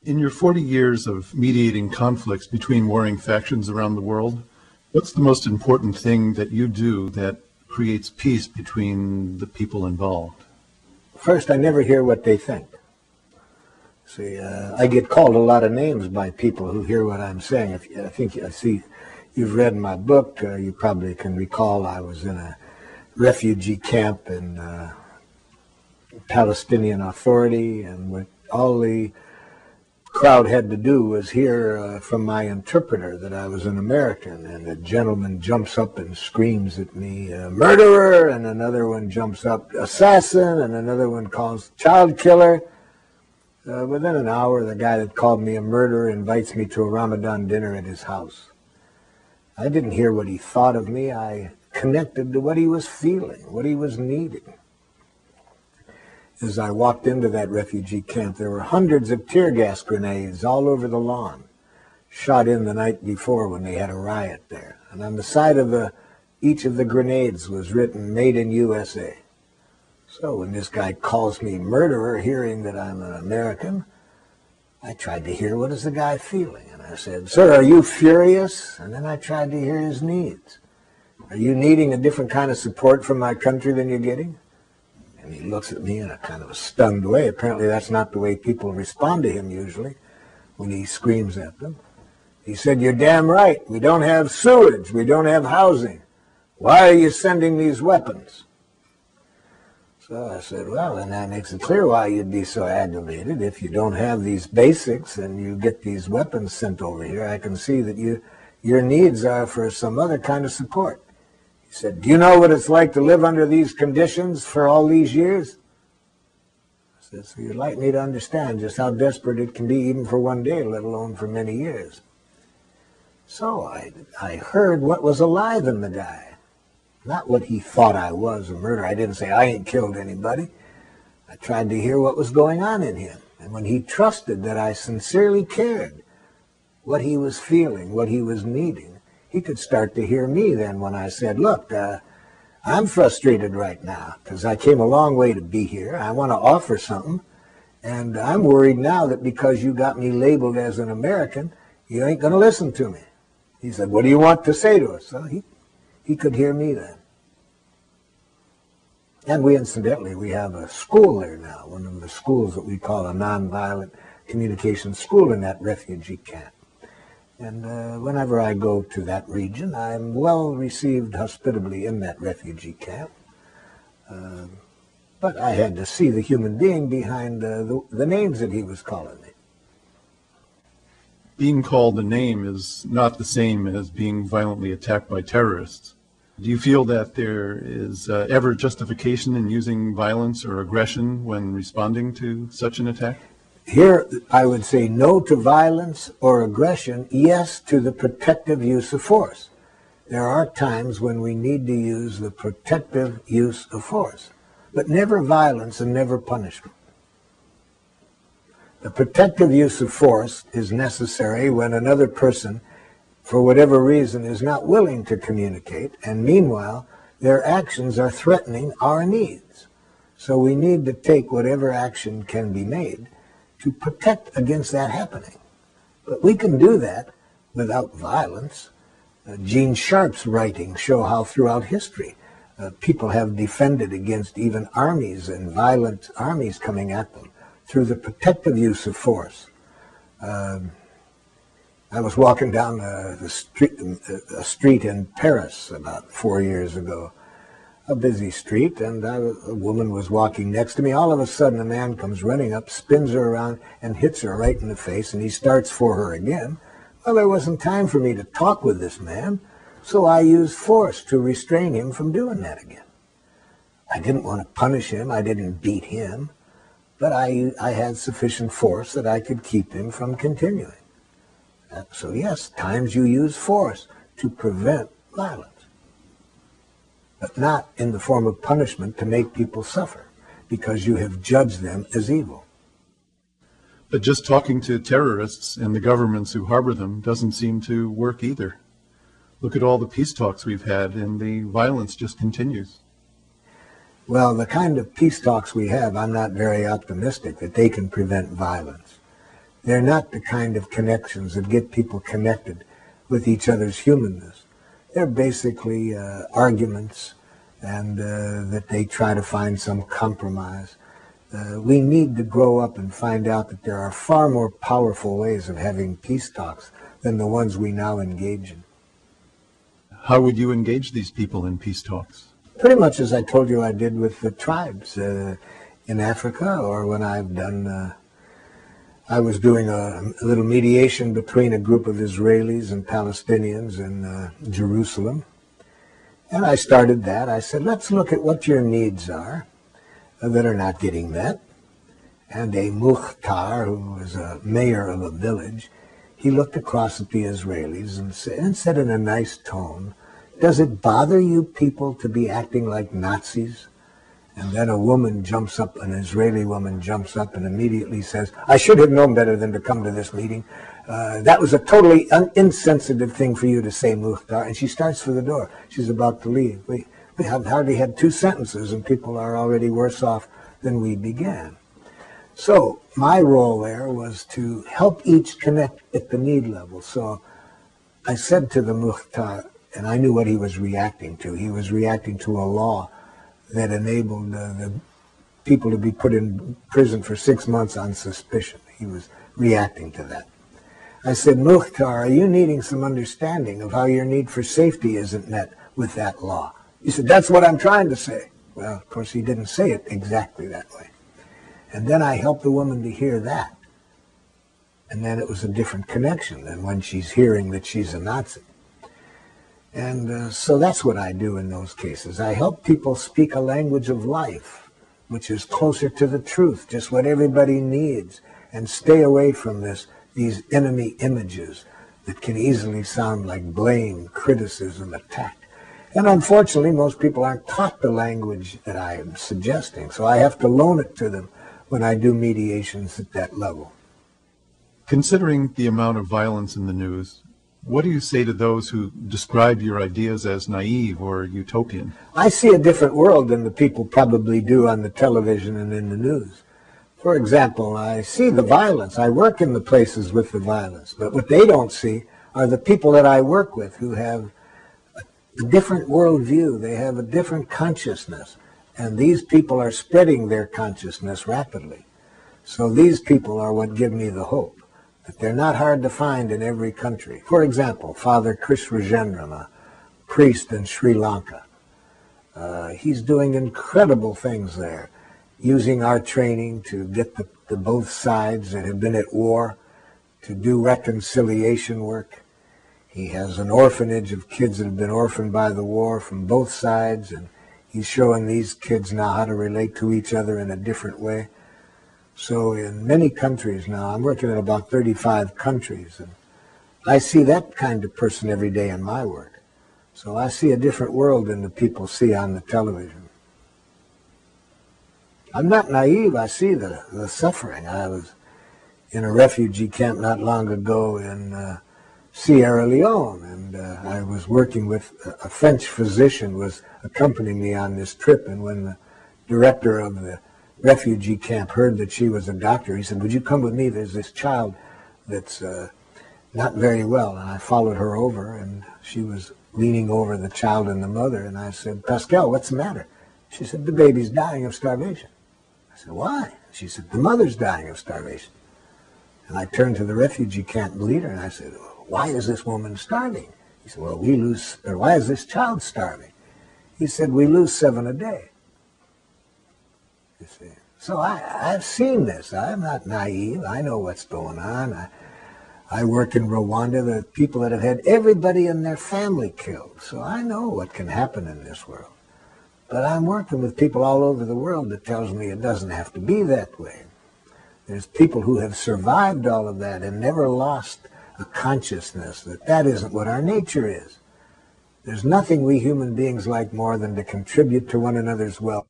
In your 40 years of mediating conflicts between warring factions around the world, what's the most important thing that you do that creates peace between the people involved? First, I never hear what they think. See, I get called a lot of names by people who hear what I'm saying. I see you've read my book. You probably can recall I was in a refugee camp in Palestinian Authority, and what all the crowd had to do was hear from my interpreter that I was an American, and a gentleman jumps up and screams at me, murderer, and another one jumps up, assassin, and another one calls child killer. Within an hour, the guy that called me a murderer invites me to a Ramadan dinner at his house. I didn't hear what he thought of me. I connected to what he was feeling, what he was needing. As I walked into that refugee camp, there were hundreds of tear gas grenades all over the lawn, shot in the night before when they had a riot there. And on the side of each of the grenades was written, "Made in USA." So when this guy calls me murderer, hearing that I'm an American, I tried to hear, what is the guy feeling? And I said, "Sir, are you furious?" And then I tried to hear his needs. "Are you needing a different kind of support from my country than you're getting?" And he looks at me in a kind of a stunned way. Apparently that's not the way people respond to him usually when he screams at them. He said, "You're damn right. We don't have sewage. We don't have housing. Why are you sending these weapons?" So I said, well, then that makes it clear why you'd be so aggravated. If you don't have these basics and you get these weapons sent over here, I can see that your needs are for some other kind of support. He said, "Do you know what it's like to live under these conditions for all these years?" I said, "So you'd like me to understand just how desperate it can be even for one day, let alone for many years." So I heard what was alive in the guy. Not what he thought I was, a murderer. I didn't say, "I ain't killed anybody." I tried to hear what was going on in him. And when he trusted that I sincerely cared what he was feeling, what he was needing, he could start to hear me then when I said, "Look, I'm frustrated right now because I came a long way to be here. I want to offer something. And I'm worried now that because you got me labeled as an American, you ain't going to listen to me." He said, "What do you want to say to us?" So he could hear me then. And we have a school there now, one of the schools that we call a nonviolent communication school in that refugee camp. And whenever I go to that region, I'm well received hospitably in that refugee camp. But I had to see the human being behind the names that he was calling me. Being called a name is not the same as being violently attacked by terrorists. Do you feel that there is ever justification in using violence or aggression when responding to such an attack? Here, I would say no to violence or aggression, yes to the protective use of force. There are times when we need to use the protective use of force, but never violence and never punishment. The protective use of force is necessary when another person, for whatever reason, is not willing to communicate, and meanwhile, their actions are threatening our needs. So we need to take whatever action can be made to protect against that happening. But we can do that without violence. Gene Sharp's writings show how throughout history people have defended against even armies and violent armies coming at them through the protective use of force. I was walking down a street in Paris about 4 years ago, a busy street, and a woman was walking next to me. All of a sudden, a man comes running up, spins her around, and hits her right in the face, and he starts for her again. Well, there wasn't time for me to talk with this man, so I used force to restrain him from doing that again. I didn't want to punish him. I didn't beat him, but I had sufficient force that I could keep him from continuing. So yes, times you use force to prevent violence, but not in the form of punishment to make people suffer because you have judged them as evil. But just talking to terrorists and the governments who harbor them doesn't seem to work either. Look at all the peace talks we've had, and the violence just continues. Well, the kind of peace talks we have, I'm not very optimistic that they can prevent violence. They're not the kind of connections that get people connected with each other's humanness. They're basically arguments, and that they try to find some compromise. We need to grow up and find out that there are far more powerful ways of having peace talks than the ones we now engage in. How would you engage these people in peace talks? Pretty much as I told you I did with the tribes in Africa, or when I've done, I was doing a little mediation between a group of Israelis and Palestinians in Jerusalem. And I started that. I said, let's look at what your needs are that are not getting met. And a Mukhtar, who was a mayor of a village, he looked across at the Israelis and said in a nice tone, does it bother you people to be acting like Nazis? And then a woman jumps up, an Israeli woman jumps up and immediately says, I should have known better than to come to this meeting. That was a totally insensitive thing for you to say, Mukhtar. And she starts for the door. She's about to leave. We have hardly had 2 sentences, and people are already worse off than we began. So my role there was to help each connect at the need level. So I said to the Mukhtar, and I knew what he was reacting to. He was reacting to a law that enabled the people to be put in prison for 6 months on suspicion. He was reacting to that. I said, Mukhtar, are you needing some understanding of how your need for safety isn't met with that law? He said, that's what I'm trying to say. Well, of course, he didn't say it exactly that way. And then I helped the woman to hear that. And then it was a different connection than when she's hearing that she's a Nazi. And so that's what I do in those cases. I help people speak a language of life, which is closer to the truth, just what everybody needs, and stay away from these enemy images that can easily sound like blame, criticism, attack. And unfortunately, most people aren't taught the language that I am suggesting, so I have to loan it to them when I do mediations at that level. Considering the amount of violence in the news, what do you say to those who describe your ideas as naive or utopian? I see a different world than the people probably do on the television and in the news. For example, I see the violence. I work in the places with the violence. But what they don't see are the people that I work with who have a different worldview. They have a different consciousness. And these people are spreading their consciousness rapidly. So these people are what give me the hope. That they're not hard to find in every country. For example, Father Chris Rajendran, a priest in Sri Lanka. He's doing incredible things there, using our training to get the both sides that have been at war to do reconciliation work. He has an orphanage of kids that have been orphaned by the war from both sides, and he's showing these kids now how to relate to each other in a different way. So in many countries now, I'm working in about 35 countries, and I see that kind of person every day in my work. So I see a different world than the people see on the television. I'm not naive. I see the suffering. I was in a refugee camp not long ago in Sierra Leone, and I was working with a French physician was accompanying me on this trip, and when the director of the refugee camp heard that she was a doctor, he said, would you come with me? There's this child that's not very well. And I followed her over, and she was leaning over the child and the mother, and I said, Pascal, what's the matter? She said, the baby's dying of starvation. I said, why? She said, the mother's dying of starvation. And I turned to the refugee camp leader, and I said, why is this woman starving? He said, well, why is this child starving? He said, we lose 7 a day. You see. So I've seen this. I'm not naive. I know what's going on. I work in Rwanda. There are people that have had everybody in their family killed. So I know what can happen in this world. But I'm working with people all over the world that tells me it doesn't have to be that way. There's people who have survived all of that and never lost a consciousness that isn't what our nature is. There's nothing we human beings like more than to contribute to one another's well.